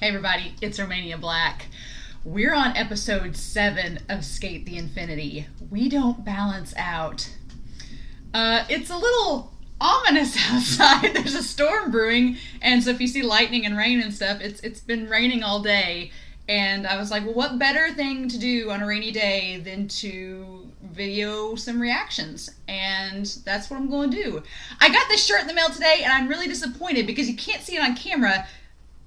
Hey everybody, it's Romania Black. We're on episode 7 of Skate the Infinity. We don't balance out. It's a little ominous outside. There's a storm brewing, and so if you see lightning and rain and stuff, it's been raining all day. And I was like, well, what better thing to do on a rainy day than to video some reactions? And that's what I'm going to do. I got this shirt in the mail today, and I'm really disappointed because you can't see it on camera,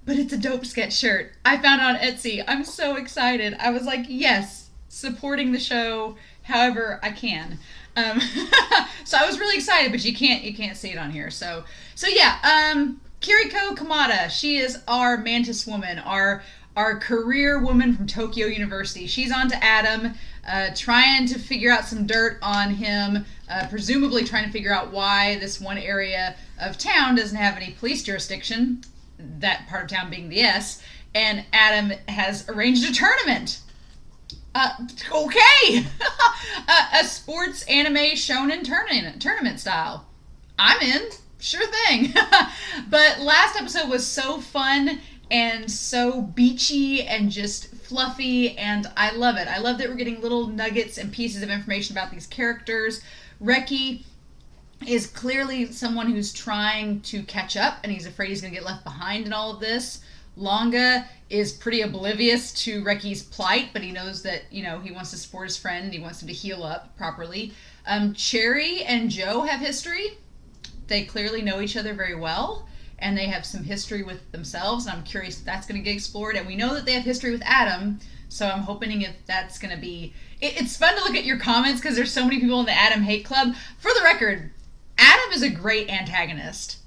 but it's a dope sketch shirt. I found it on Etsy. I'm so excited. I was like, yes, supporting the show however I can. So I was really excited, but you can't see it on here. So yeah, Kiriko Kamada, she is our mantis woman, our career woman from Tokyo University. She's on to Adam, trying to figure out some dirt on him, presumably trying to figure out why this one area of town doesn't have any police jurisdiction, that part of town being the S, and Adam has arranged a tournament. Okay! A sports anime shonen tournament style. I'm in. Sure thing. But last episode was so fun and so beachy and just fluffy, and I love it. I love that we're getting little nuggets and pieces of information about these characters. Reki is clearly someone who's trying to catch up, and he's afraid he's going to get left behind in all of this. Langa is pretty oblivious to Reki's plight, but he knows that, he wants to support his friend, and he wants him to heal up properly. Cherry and Joe have history. They clearly know each other very well, and they have some history with themselves, and I'm curious if that's going to get explored. And we know that they have history with Adam, so I'm hoping if that's going to be... It's fun to look at your comments, because there's so many people in the Adam hate club. For the record, Adam is a great antagonist.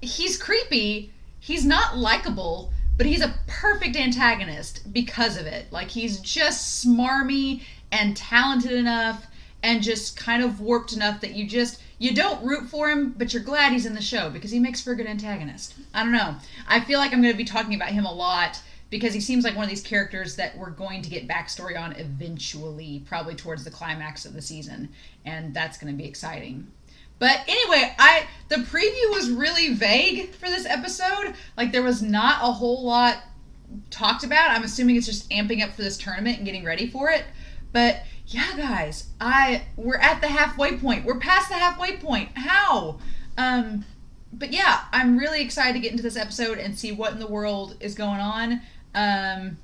He's creepy, he's not likable, but he's a perfect antagonist because of it. Like, he's just smarmy and talented enough and just kind of warped enough that you don't root for him, but you're glad he's in the show because he makes for a good antagonist. I don't know. I feel like I'm going to be talking about him a lot because he seems like one of these characters that we're going to get backstory on eventually, probably towards the climax of the season, and that's going to be exciting. But anyway, the preview was really vague for this episode. Like, there was not a whole lot talked about. I'm assuming it's just amping up for this tournament and getting ready for it. But yeah, guys, we're at the halfway point. We're past the halfway point. How? But yeah, I'm really excited to get into this episode and see what in the world is going on. I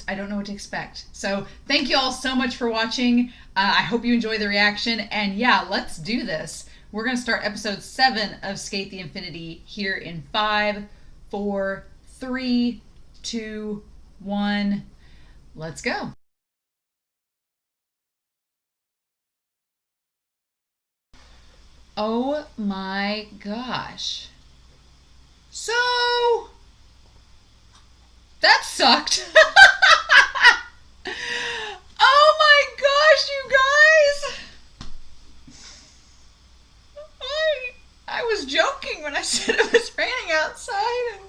don't know what to expect. So thank you all so much for watching. I hope you enjoy the reaction. And yeah, let's do this. We're going to start episode 7 of Skate the Infinity here in 5, 4, 3, 2, 1. Let's go. Oh my gosh. So... that sucked. Oh my gosh, you guys. I was joking when I said it was raining outside, and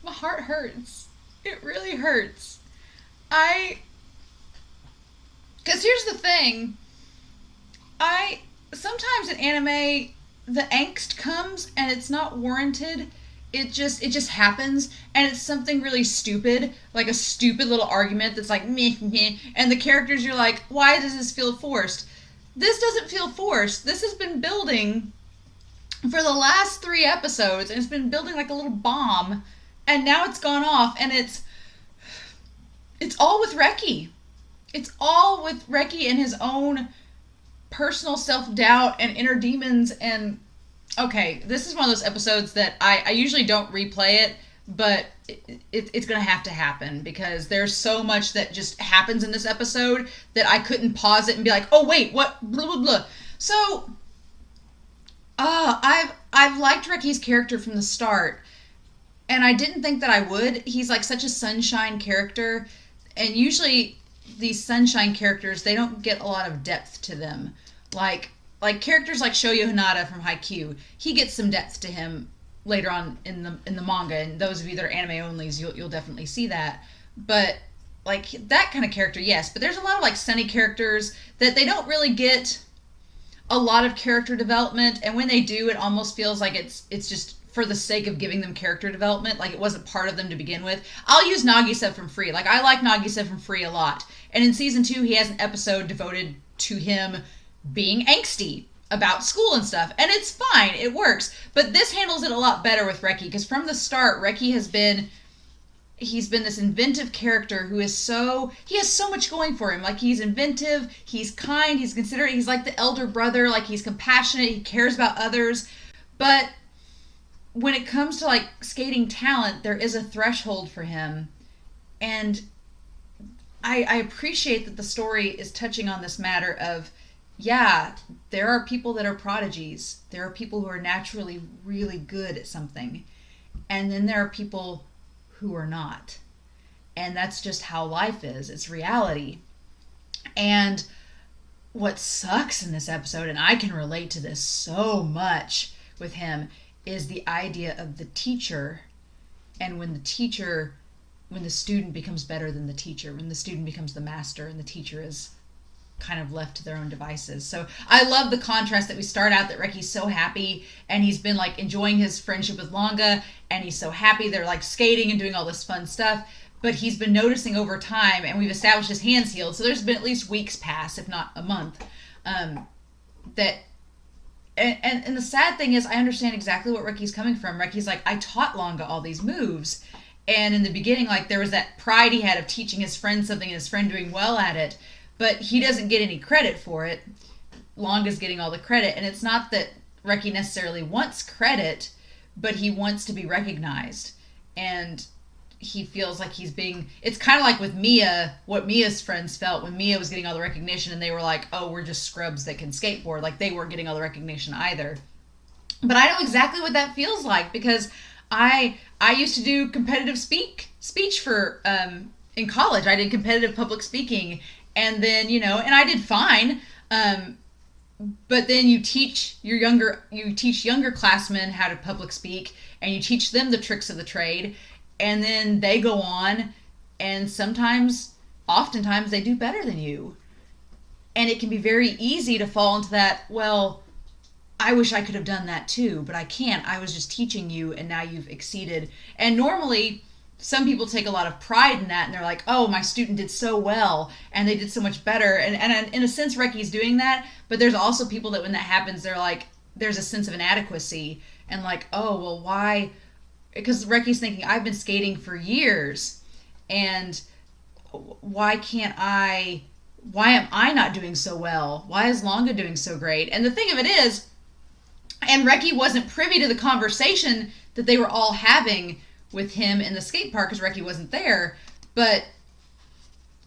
my heart hurts. It really hurts. Because here's the thing. Sometimes in anime, the angst comes and it's not warranted. It just happens, and it's something really stupid, like a stupid little argument that's like, meh, meh, and the characters, you're like, why does this feel forced? This doesn't feel forced. This has been building for the last 3 episodes, and it's been building like a little bomb, and now it's gone off, and it's all with Reki. It's all with Reki and his own personal self-doubt and inner demons, and okay, this is one of those episodes that I usually don't replay it, but it's going to have to happen because there's so much that just happens in this episode that I couldn't pause it and be like, oh wait, what, blah, blah, blah. So, I've liked Reki's character from the start, and I didn't think that I would. He's like such a sunshine character, and usually these sunshine characters, they don't get a lot of depth to them. Like characters like Shoyo Hinata from Haikyuu, he gets some depth to him later on in the manga, and those of you that are anime onlys, you'll definitely see that. But like that kind of character, yes. But there's a lot of like sunny characters that they don't really get a lot of character development, and when they do, it almost feels like it's just for the sake of giving them character development. Like, it wasn't part of them to begin with. I'll use Nagisa from Free. Like, I like Nagisa from Free a lot. And in season 2, he has an episode devoted to him being angsty about school and stuff. And it's fine. It works. But this handles it a lot better with Reki, because from the start, Reki has been... he's been this inventive character who is he has so much going for him. Like, he's inventive, he's kind, he's considerate, he's like the elder brother, like, he's compassionate, he cares about others. But when it comes to, like, skating talent, there is a threshold for him. And I appreciate that the story is touching on this matter of, yeah, there are people that are prodigies. There are people who are naturally really good at something. And then there are people who are not. And that's just how life is. It's reality. And what sucks in this episode, and I can relate to this so much with him, is the idea of the teacher. And when the student becomes better than the teacher, when the student becomes the master and the teacher is kind of left to their own devices. So I love the contrast that we start out that Reki's so happy and he's been like enjoying his friendship with Langa and he's so happy they're like skating and doing all this fun stuff, but he's been noticing over time, and we've established his hands healed, so there's been at least weeks pass, if not a month, that and the sad thing is I understand exactly what Reki's coming from. Reki's like, I taught Langa all these moves, and in the beginning, like, there was that pride he had of teaching his friend something and his friend doing well at it. But he doesn't get any credit for it. Langa's getting all the credit. And it's not that Reki necessarily wants credit, but he wants to be recognized. And he feels like he's being... It's kind of like with Mia, what Mia's friends felt when Mia was getting all the recognition and they were like, oh, we're just scrubs that can skateboard. Like, they weren't getting all the recognition either. But I know exactly what that feels like, because I used to do competitive speech for... in college, I did competitive public speaking. And then, and I did fine. But then you teach younger classmen how to public speak, and you teach them the tricks of the trade, and then they go on, and oftentimes they do better than you. And it can be very easy to fall into that, well, I wish I could have done that too, but I can't. I was just teaching you, and now you've exceeded. And normally... some people take a lot of pride in that, and they're like, oh, my student did so well, and they did so much better. And in a sense, Reki's doing that, but there's also people that when that happens, they're like, there's a sense of inadequacy, and like, oh, well, why? Because Reki's thinking, I've been skating for years, and why am I not doing so well? Why is Langa doing so great? And the thing of it is, and Reki wasn't privy to the conversation that they were all having with him in the skate park, because Reki wasn't there, but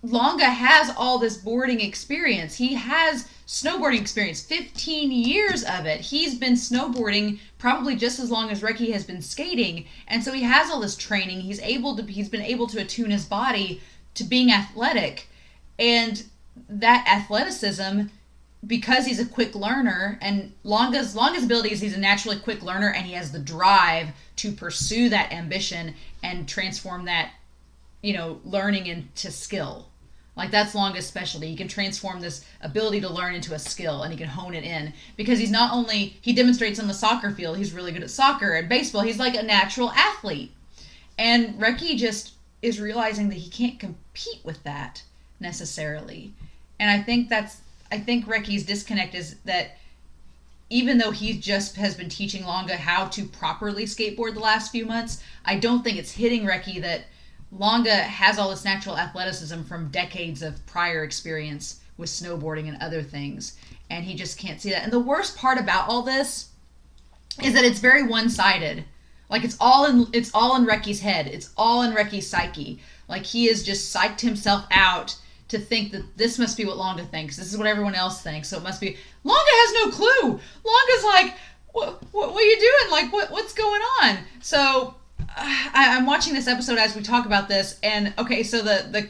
Langa has all this boarding experience. He has snowboarding experience, 15 years of it. He's been snowboarding probably just as long as Reki has been skating, and so he has all this training. He's been able to attune his body to being athletic, and that athleticism, because he's a quick learner, and Langa's ability is he's a naturally quick learner, and he has the drive to pursue that ambition and transform that, learning into skill. Like, that's Langa's specialty. He can transform this ability to learn into a skill, and he can hone it in. Because he demonstrates on the soccer field, he's really good at soccer and baseball. He's like a natural athlete. And Reki just is realizing that he can't compete with that necessarily. And I think Reki's disconnect is that even though he just has been teaching Langa how to properly skateboard the last few months, I don't think it's hitting Reki that Langa has all this natural athleticism from decades of prior experience with snowboarding and other things, and he just can't see that. And the worst part about all this is that it's very one-sided. Like, it's all in Reki's head. It's all in Reki's psyche. Like, he has just psyched himself out to think that this must be what Langa thinks. This is what everyone else thinks. So it must be... Langa has no clue. Langa's like, what are you doing? Like, what's going on? So I'm watching this episode as we talk about this. And, okay, so the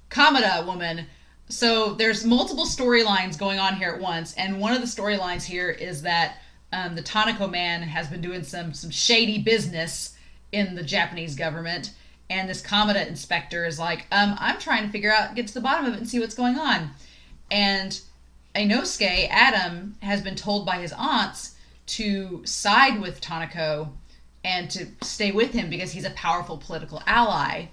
Kamada woman... So there's multiple storylines going on here at once. And one of the storylines here is that the Tanako man has been doing some shady business in the Japanese government. And this Kamada inspector is like, I'm trying to get to the bottom of it and see what's going on. And Inosuke, Adam, has been told by his aunts to side with Tanako and to stay with him because he's a powerful political ally.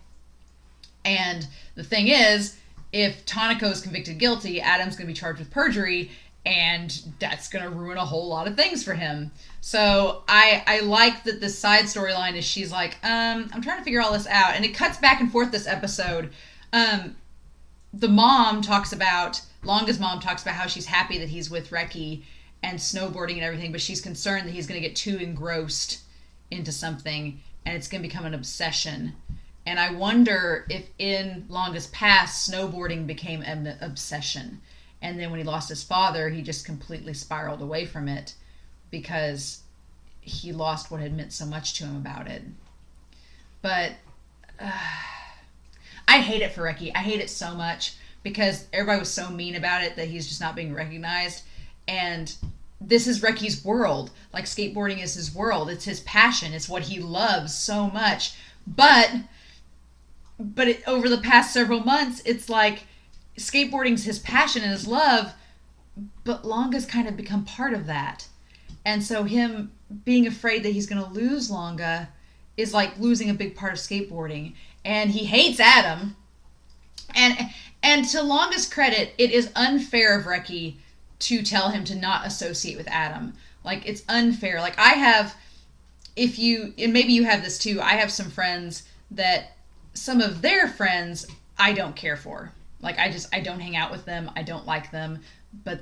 And the thing is, if Tanako is convicted guilty, Adam's going to be charged with perjury, and that's going to ruin a whole lot of things for him. So I like that the side storyline is she's like, I'm trying to figure all this out. And it cuts back and forth this episode. The mom talks about, Langa's mom talks about how she's happy that he's with Reki and snowboarding and everything, but she's concerned that he's going to get too engrossed into something and it's going to become an obsession. And I wonder if in Langa's past, snowboarding became an obsession. And then when he lost his father, he just completely spiraled away from it because he lost what had meant so much to him about it. But I hate it for Reki. I hate it so much because everybody was so mean about it that he's just not being recognized. And this is Reki's world. Like, skateboarding is his world. It's his passion. It's what he loves so much. But over the past several months, it's like skateboarding's his passion and his love, but Langa's kind of become part of that. And so him being afraid that he's going to lose Langa is like losing a big part of skateboarding. And he hates Adam. And to Langa's credit, it is unfair of Reki to tell him to not associate with Adam. Like, it's unfair. Like, I have, and maybe you have this too, I have some friends that some of their friends I don't care for. Like, I don't hang out with them. I don't like them. But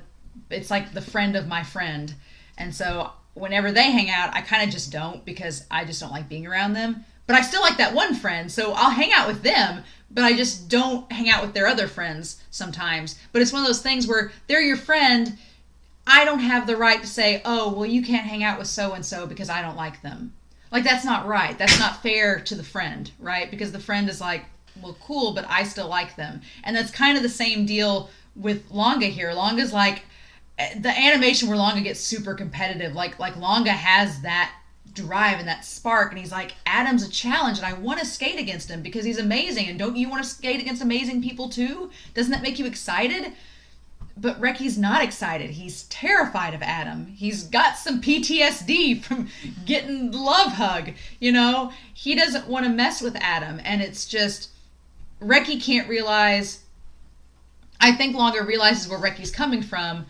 it's like the friend of my friend. And so whenever they hang out, I kind of just don't because I just don't like being around them. But I still like that one friend, so I'll hang out with them, but I just don't hang out with their other friends sometimes. But it's one of those things where they're your friend. I don't have the right to say, oh, well, you can't hang out with so-and-so because I don't like them. Like, that's not right. That's not fair to the friend, right? Because the friend is like, well, cool, but I still like them. And that's kind of the same deal with Langa here. Langa's like, the animation where Langa gets super competitive, like Langa has that drive and that spark, and he's like, Adam's a challenge and I want to skate against him because he's amazing, and don't you want to skate against amazing people too? Doesn't that make you excited? But Reki's not excited. He's terrified of Adam. He's got some PTSD from getting the love hug, you know? He doesn't want to mess with Adam, and it's just, Reki can't realize, I think Langa realizes where Reki's coming from,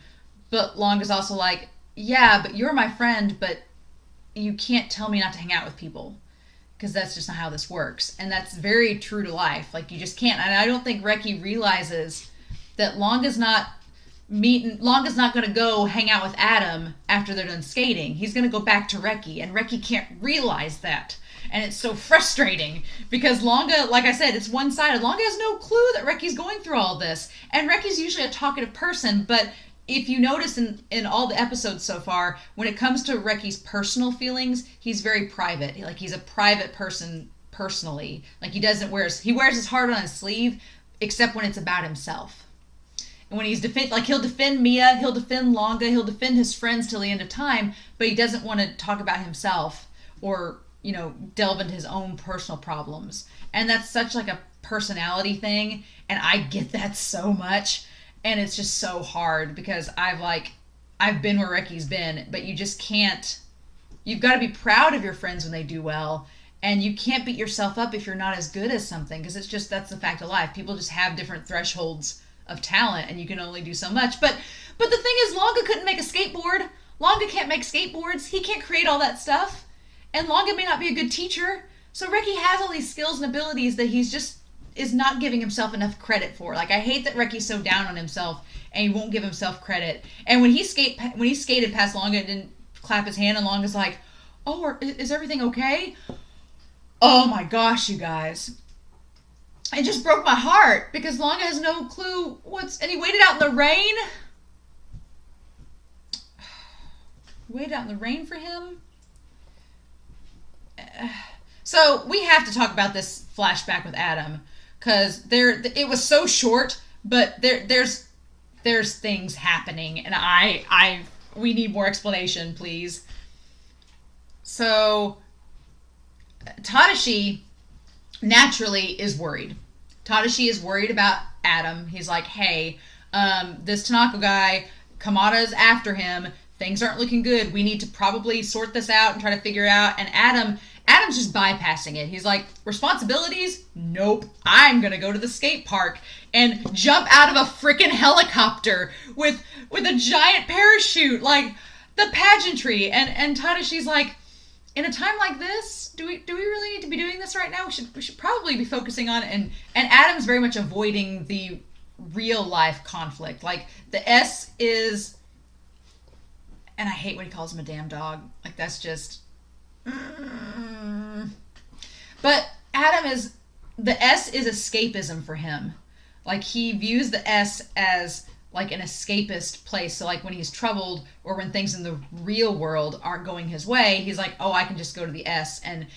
but Langa's also like, yeah, but you're my friend, but you can't tell me not to hang out with people because that's just not how this works. And that's very true to life. Like, you just can't. And I don't think Reki realizes that Langa's not going to go hang out with Adam after they're done skating. He's going to go back to Reki, and Reki can't realize that. And it's so frustrating because Langa, like I said, it's one-sided. Langa has no clue that Reki's going through all this. And Reki's usually a talkative person, but if you notice in all the episodes so far, when it comes to Reki's personal feelings, he's very private. Like, he's a private person personally. Like, he wears his heart on his sleeve, except when it's about himself. And when he's he'll defend Mia, he'll defend Langa, he'll defend his friends till the end of time, but he doesn't want to talk about himself or, you know, delve into his own personal problems. And that's such like a personality thing, and I get that so much. And it's just so hard because I've been where Reki's been, but you just can't, you've got to be proud of your friends when they do well, and you can't beat yourself up if you're not as good as something, because that's the fact of life. People just have different thresholds of talent, and you can only do so much. But the thing is, Langa couldn't make a skateboard. Langa can't make skateboards. He can't create all that stuff. And Langa may not be a good teacher. So Reki has all these skills and abilities that he's just is not giving himself enough credit for. Like, I hate that Reki's so down on himself and he won't give himself credit. And when he skated past Langa and didn't clap his hand, and Langa's like, oh, is everything okay? Oh my gosh, you guys. It just broke my heart because Langa has no clue and he waited out in the rain. Waited out in the rain for him. So we have to talk about this flashback with Adam. Because it was so short, but there's things happening, and we need more explanation, please. So Tadashi naturally is worried. Tadashi is worried about Adam. He's like, hey, this Tanaka guy, Kamada's after him. Things aren't looking good. We need to probably sort this out and try to figure it out. And Adam's just bypassing it. He's like, responsibilities? Nope. I'm gonna go to the skate park and jump out of a freaking helicopter with a giant parachute, like the pageantry. And Tadashi's like, in a time like this, do we really need to be doing this right now? We should probably be focusing on it. And Adam's very much avoiding the real life conflict. Like, the S is, and I hate when he calls him a damn dog. Like, that's just, But Adam is, the S is escapism for him. Like, he views the S as like an escapist place. So like when he's troubled or when things in the real world aren't going his way, he's like, oh, I can just go to the S and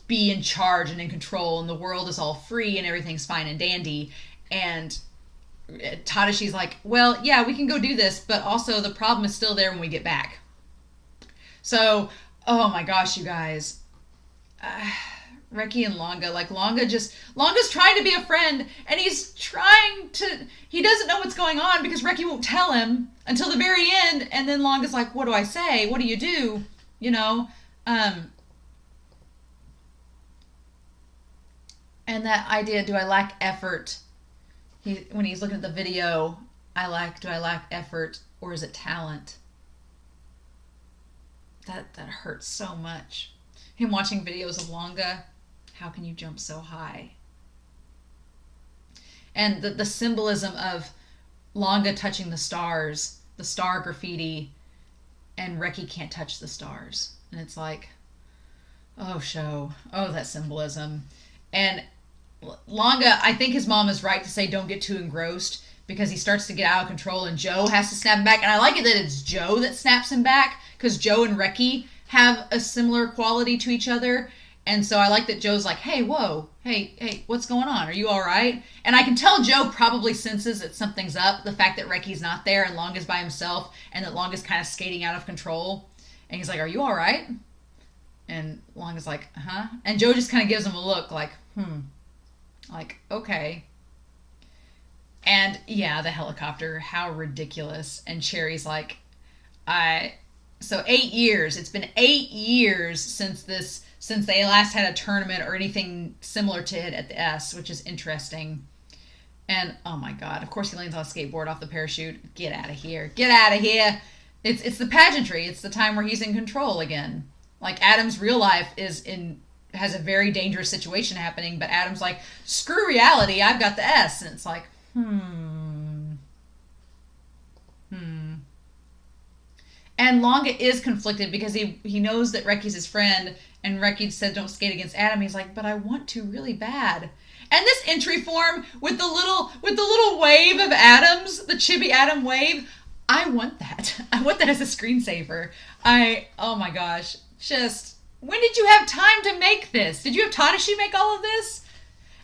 be in charge and in control, and the world is all free and everything's fine and dandy. And Tadashi's like, well, yeah, we can go do this, but also the problem is still there when we get back. So, oh my gosh, you guys. Reki and Langa, like Langa's trying to be a friend, and he doesn't know what's going on because Reki won't tell him until the very end, and then Langa's like, what do I say? What do you do? You know? And that idea, do I lack effort? When he's looking at the video, do I lack effort, or is it talent? That hurts so much. Him watching videos of Langa, how can you jump so high? And the symbolism of Langa touching the stars, the star graffiti, and Reki can't touch the stars. And it's like, oh, that symbolism. And Langa, I think his mom is right to say don't get too engrossed, because he starts to get out of control and Joe has to snap him back. And I like it that it's Joe that snaps him back, because Joe and Reki have a similar quality to each other. And so I like that Joe's like, hey, whoa, hey, what's going on? Are you all right? And I can tell Joe probably senses that something's up. The fact that Reki's not there and Langa's by himself, and that Langa's kind of skating out of control. And he's like, are you all right? And Langa's like, huh? And Joe just kind of gives him a look like, like, okay. And yeah, the helicopter, how ridiculous. And Cherry's like, so 8 years. It's been 8 years since they last had a tournament or anything similar to it at the S, which is interesting. And oh my god, of course he lands on a skateboard off the parachute. Get out of here. Get out of here. It's the pageantry. It's the time where he's in control again. Like, Adam's real life has a very dangerous situation happening, but Adam's like, screw reality, I've got the S. And it's like, And Langa is conflicted because he knows that Reki's his friend, and Reki said don't skate against Adam. He's like, but I want to really bad. And this entry form with the little wave of Adams, the Chibi Adam wave, I want that. I want that as a screensaver. Oh my gosh. Just, when did you have time to make this? Did you have Tadashi make all of this?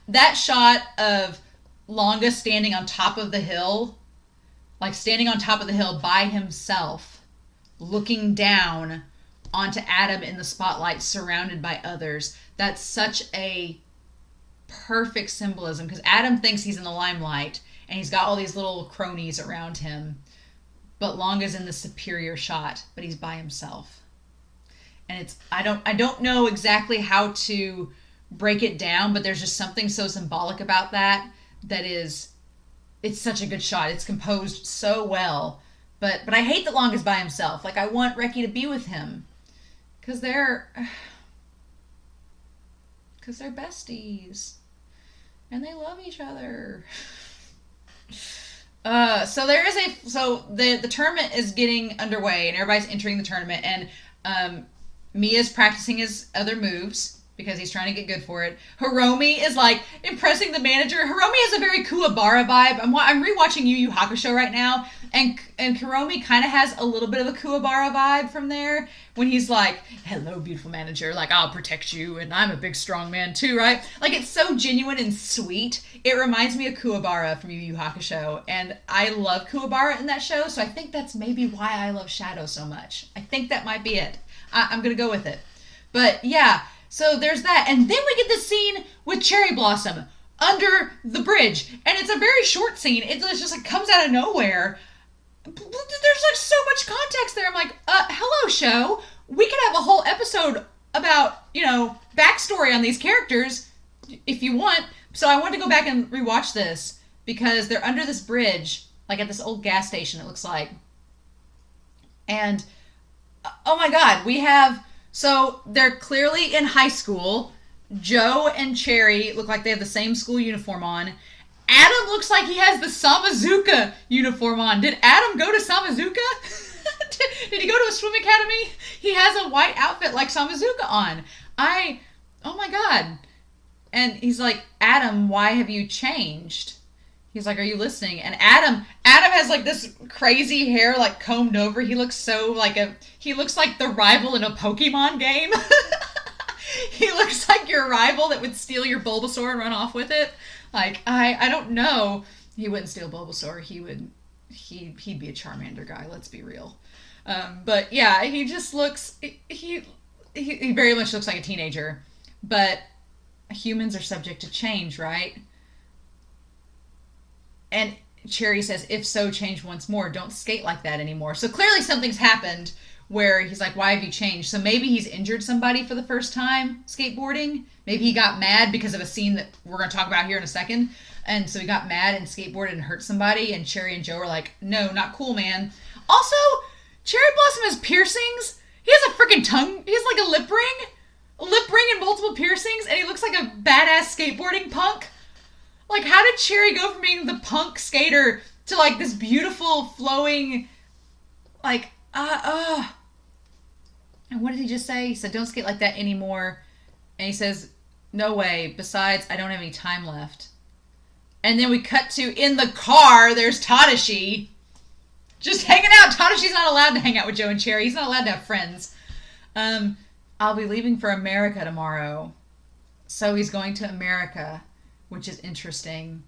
That shot of Langa standing on top of the hill, like standing on top of the hill by himself, looking down onto Adam in the spotlight surrounded by others. That's such a perfect symbolism, because Adam thinks he's in the limelight and he's got all these little cronies around him, but Langa's in the superior shot, but he's by himself. And I don't know exactly how to break it down, but there's just something so symbolic about it's such a good shot. It's composed so well. But I hate that Langa's by himself. Like, I want Reki to be with him. Because they're besties. And they love each other. So the tournament is getting underway, and everybody's entering the tournament, and Mia's practicing his other moves because he's trying to get good for it. Hiromi is like impressing the manager. Hiromi has a very Kuwabara vibe. I'm rewatching Yu Yu Hakusho right now, and Hiromi kind of has a little bit of a Kuwabara vibe from there when he's like, hello, beautiful manager, like, I'll protect you, and I'm a big strong man too, right? Like, it's so genuine and sweet. It reminds me of Kuwabara from Yu Yu Hakusho, and I love Kuwabara in that show, so I think that's maybe why I love Shadow so much. I think that might be it. I'm gonna go with it. But yeah, so there's that. And then we get this scene with Cherry Blossom under the bridge. And it's a very short scene. It just like comes out of nowhere. There's like so much context there. I'm like, hello, show. We could have a whole episode about, backstory on these characters if you want. So I wanted to go back and rewatch this because they're under this bridge, like at this old gas station, it looks like. And oh my god, so they're clearly in high school. Joe and Cherry look like they have the same school uniform on. Adam looks like he has the Samazuka uniform on. Did Adam go to Samazuka? Did he go to a swim academy? He has a white outfit like Samazuka on. Oh my god. And he's like, Adam, why have you changed? He's like, are you listening? And Adam has like this crazy hair like combed over. He looks he looks like the rival in a Pokemon game. He looks like your rival that would steal your Bulbasaur and run off with it. Like, I don't know. He wouldn't steal Bulbasaur. He'd be a Charmander guy, let's be real. But yeah, he just looks, he very much looks like a teenager. But humans are subject to change, right? And Cherry says, if so, change once more. Don't skate like that anymore. So clearly something's happened where he's like, why have you changed? So maybe he's injured somebody for the first time skateboarding. Maybe he got mad because of a scene that we're going to talk about here in a second. And so he got mad and skateboarded and hurt somebody. And Cherry and Joe are like, no, not cool, man. Also, Cherry Blossom has piercings. He has a freaking tongue. He has like a lip ring and multiple piercings. And he looks like a badass skateboarding punk. Like, how did Cherry go from being the punk skater to like this beautiful flowing, like, And what did he just say? He said, don't skate like that anymore. And he says, no way. Besides, I don't have any time left. And then we cut to, in the car, there's Tadashi. Just hanging out. Tadashi's not allowed to hang out with Joe and Cherry. He's not allowed to have friends. I'll be leaving for America tomorrow. So he's going to America, which is interesting.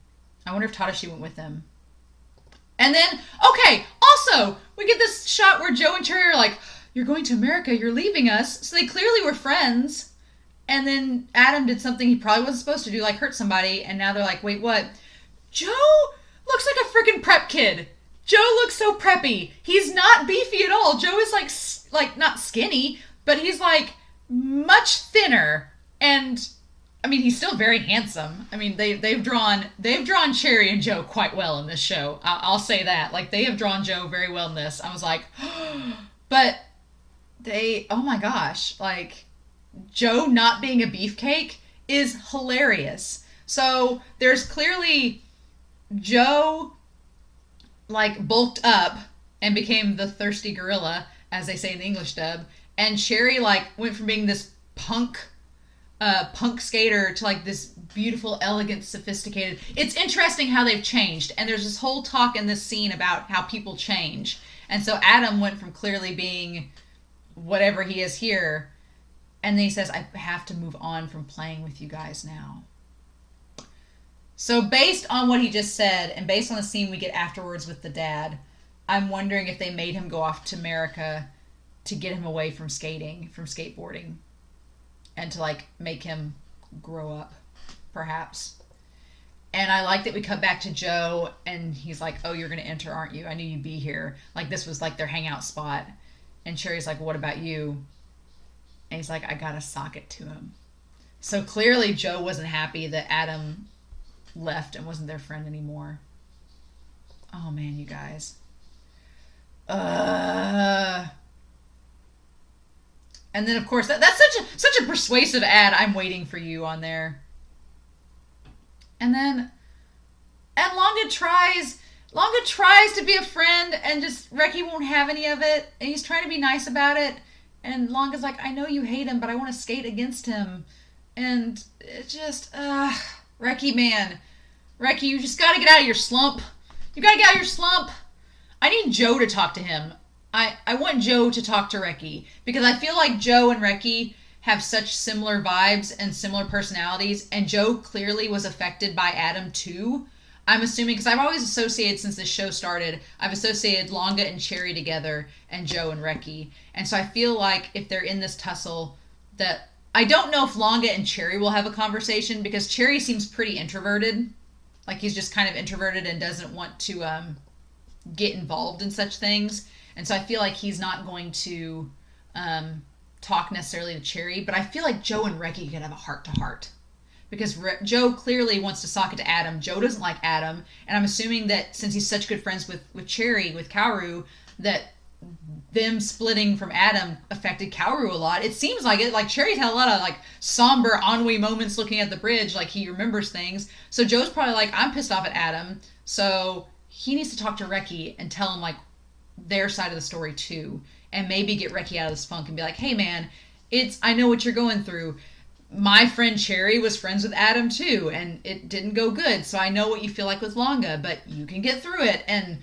I wonder if Tadashi went with him. And then, okay, also, we get this shot where Joe and Cherry are like, you're going to America, you're leaving us. So they clearly were friends. And then Adam did something he probably wasn't supposed to do, like hurt somebody. And now they're like, wait, what? Joe looks like a freaking prep kid. Joe looks so preppy. He's not beefy at all. Joe is like not skinny, but he's like much thinner. And I mean, he's still very handsome. I mean, they've drawn Cherry and Joe quite well in this show. I'll say that. Like, they have drawn Joe very well in this. I was like, but oh my gosh, like, Joe not being a beefcake is hilarious. So there's clearly Joe like bulked up and became the thirsty gorilla, as they say in the English dub, and Cherry like went from being this punk skater to like this beautiful, elegant, sophisticated. It's interesting how they've changed, and there's this whole talk in this scene about how people change. And so Adam went from clearly being whatever he is here, and then he says, I have to move on from playing with you guys now. So based on what he just said, and based on the scene we get afterwards with the dad, I'm wondering if they made him go off to America to get him away from skating, from skateboarding, and to like make him grow up, perhaps. And I like that we cut back to Joe, and he's like, oh, you're going to enter, aren't you? I knew you'd be here. Like, this was like their hangout spot. And Cherry's like, what about you? And he's like, I got to sock it to him. So clearly Joe wasn't happy that Adam left and wasn't their friend anymore. Oh man, you guys. And then of course that's such a persuasive ad. I'm waiting for you on there. And Langa tries to be a friend, and just Reki won't have any of it, and he's trying to be nice about it. And Langa's like, I know you hate him, but I want to skate against him. And it just, Reki, man. Reki, you just gotta get out of your slump. You gotta get out of your slump. I need Joe to talk to him. I want Joe to talk to Reki, because I feel like Joe and Reki have such similar vibes and similar personalities, and Joe clearly was affected by Adam too. I'm assuming, because I've always associated, since this show started, I've associated Langa and Cherry together, and Joe and Reki. And so I feel like if they're in this tussle, that I don't know if Langa and Cherry will have a conversation, because Cherry seems pretty introverted. Like, he's just kind of introverted and doesn't want to get involved in such things. And so I feel like he's not going to talk necessarily to Cherry, but I feel like Joe and Reki could have a heart-to-heart. Because Joe clearly wants to sock it to Adam. Joe doesn't like Adam. And I'm assuming that since he's such good friends with Cherry, with Kaoru, that them splitting from Adam affected Kaoru a lot. It seems like it. Like, Cherry's had a lot of, like, somber ennui moments looking at the bridge. Like, he remembers things. So Joe's probably like, I'm pissed off at Adam. So he needs to talk to Reki and tell him, like, their side of the story, too. And maybe get Reki out of this funk and be like, hey, man, I know what you're going through. My friend Cherry was friends with Adam too, and it didn't go good. So I know what you feel like with Langa, but you can get through it. And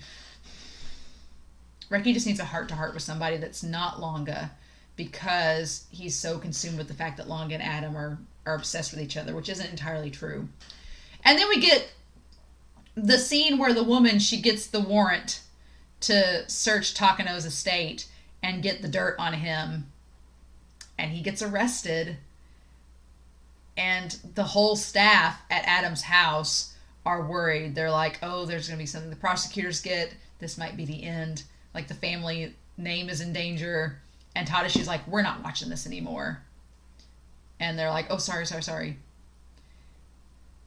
Reki just needs a heart-to-heart with somebody that's not Langa, because he's so consumed with the fact that Langa and Adam are obsessed with each other, which isn't entirely true. And then we get the scene where the woman, she gets the warrant to search Takano's estate and get the dirt on him. And he gets arrested. And the whole staff at Adam's house are worried. They're like, oh, there's going to be something the prosecutors get. This might be the end. Like, the family name is in danger. And Tadashi's like, we're not watching this anymore. And they're like, oh, sorry.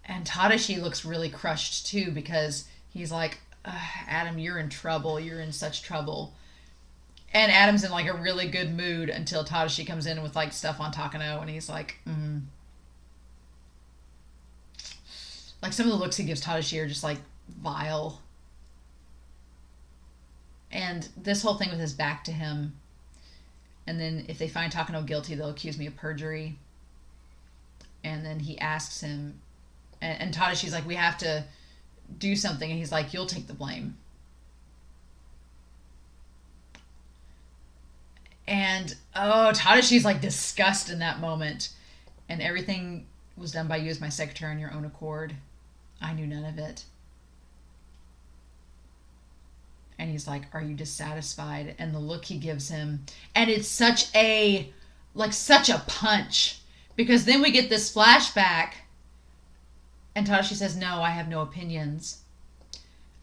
And Tadashi looks really crushed, too, because he's like, Adam, you're in trouble. You're in such trouble. And Adam's in, like, a really good mood until Tadashi comes in with, like, stuff on Takano. And he's like, Like, some of the looks he gives Tadashi are just, like, vile. And this whole thing with his back to him. And then if they find Takano guilty, they'll accuse me of perjury. And then he asks him, and Tadashi's like, we have to do something. And he's like, you'll take the blame. And, Tadashi's, like, disgust in that moment. And everything was done by you as my secretary on your own accord. I knew none of it. And he's like, are you dissatisfied? And the look he gives him. And it's such a punch. Because then we get this flashback. And Tadashi says, no, I have no opinions.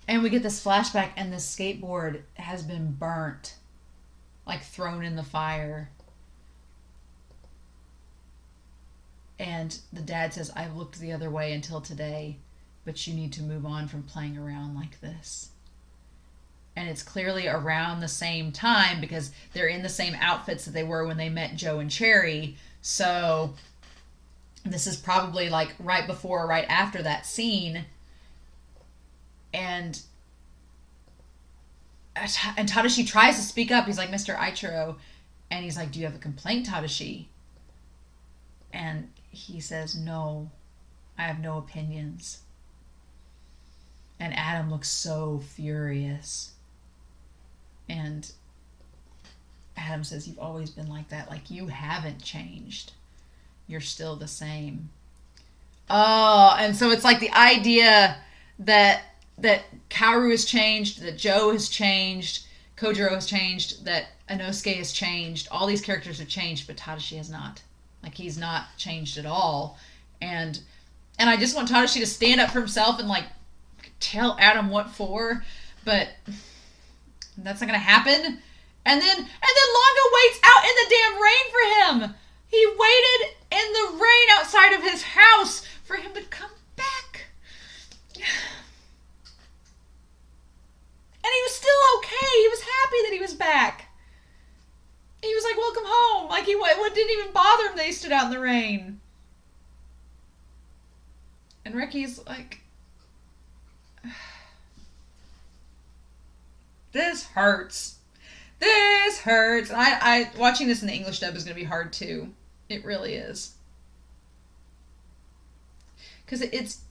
And we get this flashback, and this skateboard has been burnt. Like, thrown in the fire. And the dad says, I've looked the other way until today, but you need to move on from playing around like this. And it's clearly around the same time, because they're in the same outfits that they were when they met Joe and Cherry. So this is probably, like, right before or right after that scene. And Tadashi tries to speak up. He's like, Mr. Ichiro. And he's like, do you have a complaint, Tadashi? And he says, no, I have no opinions. And Adam looks so furious. And Adam says, you've always been like that. Like, you haven't changed. You're still the same. Oh, and so it's like the idea that Kaoru has changed, that Joe has changed, Kojiro has changed, that Inosuke has changed. All these characters have changed, but Tadashi has not. Like, he's not changed at all. And I just want Tadashi to stand up for himself and, like, tell Adam what for, but that's not gonna happen. And then Langa waits out in the damn rain for him. He waited in the rain outside of his house for him to come back. And he was still okay. He was happy that he was back. He was like, welcome home. Like, it didn't even bother him that he stood out in the rain. And Reki's like, this hurts. This hurts. And I watching this in the English dub is going to be hard too. It really is. Because it's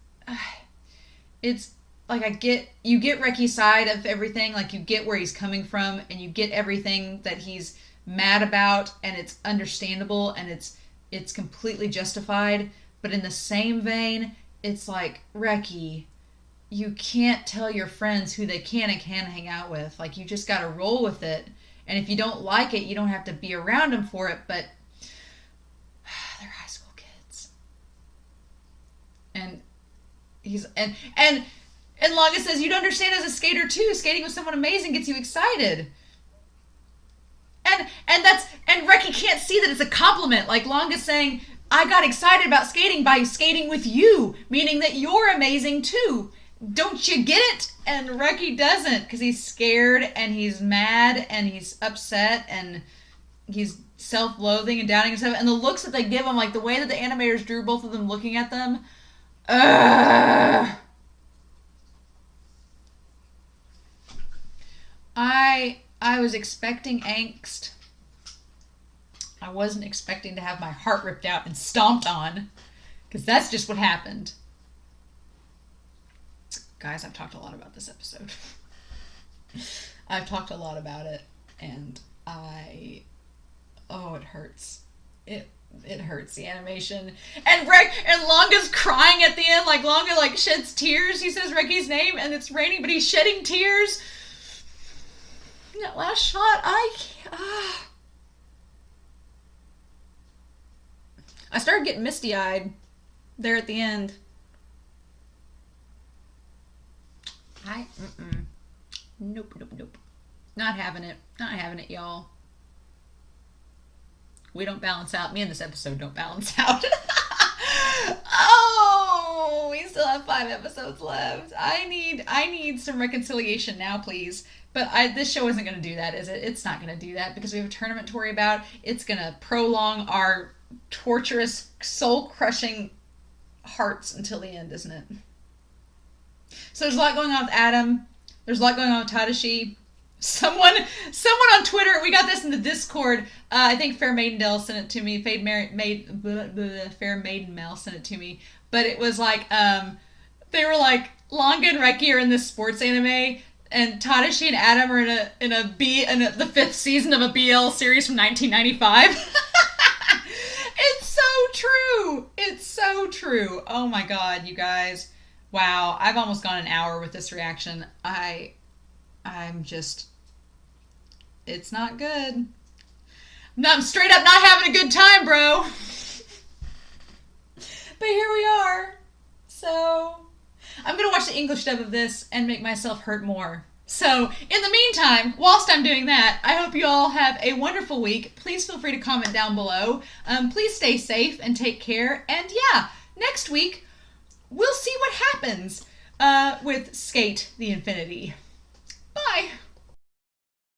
like, you get Reki's side of everything. Like, you get where he's coming from, and you get everything that he's mad about, and it's understandable, and it's completely justified. But in the same vein, it's like, Reki, you can't tell your friends who they can and can't hang out with. Like, you just gotta roll with it. And if you don't like it, you don't have to be around them for it, but they're high school kids. And and Langa says, you'd understand as a skater too. Skating with someone amazing gets you excited. And And Reki can't see that it's a compliment. Like Langa's saying, I got excited about skating by skating with you, meaning that you're amazing too. Don't you get it? And Reki doesn't, because he's scared and he's mad and he's upset and he's self-loathing and doubting himself. And the looks that they give him, like the way that the animators drew both of them looking at them. I was expecting angst. I wasn't expecting to have my heart ripped out and stomped on, because that's just what happened. Guys, I've talked a lot about this episode. I've talked a lot about it, and it hurts. It hurts, the animation. And Langa's crying at the end, like Langa like sheds tears. He says Reki's name and it's raining, but he's shedding tears. That last shot, I started getting misty-eyed there at the end. Nope. Not having it, y'all. We don't balance out. Me and this episode don't balance out. Oh, we still have 5 episodes left. I need some reconciliation now, please. But this show isn't going to do that, is it? It's not going to do that because we have a tournament to worry about. It's going to prolong our torturous, soul-crushing hearts until the end, isn't it? So there's a lot going on with Adam. There's a lot going on with Tadashi. Someone on Twitter, we got this in the Discord. I think Fair Maidendale sent it to me. Fair Maidenmail sent it to me. But it was like, they were like, Langa and Reki are in this sports anime, and Tadashi and Adam are in the 5th season of a BL series from 1995. It's so true. It's so true. Oh my god, you guys. Wow, I've almost gone an hour with this reaction. I'm just, it's not good. I'm straight up not having a good time, bro. But here we are. So, I'm going to watch the English dub of this and make myself hurt more. So, in the meantime, whilst I'm doing that, I hope you all have a wonderful week. Please feel free to comment down below. Please stay safe and take care. And yeah, next week, we'll see what happens with Skate the Infinity. Bye!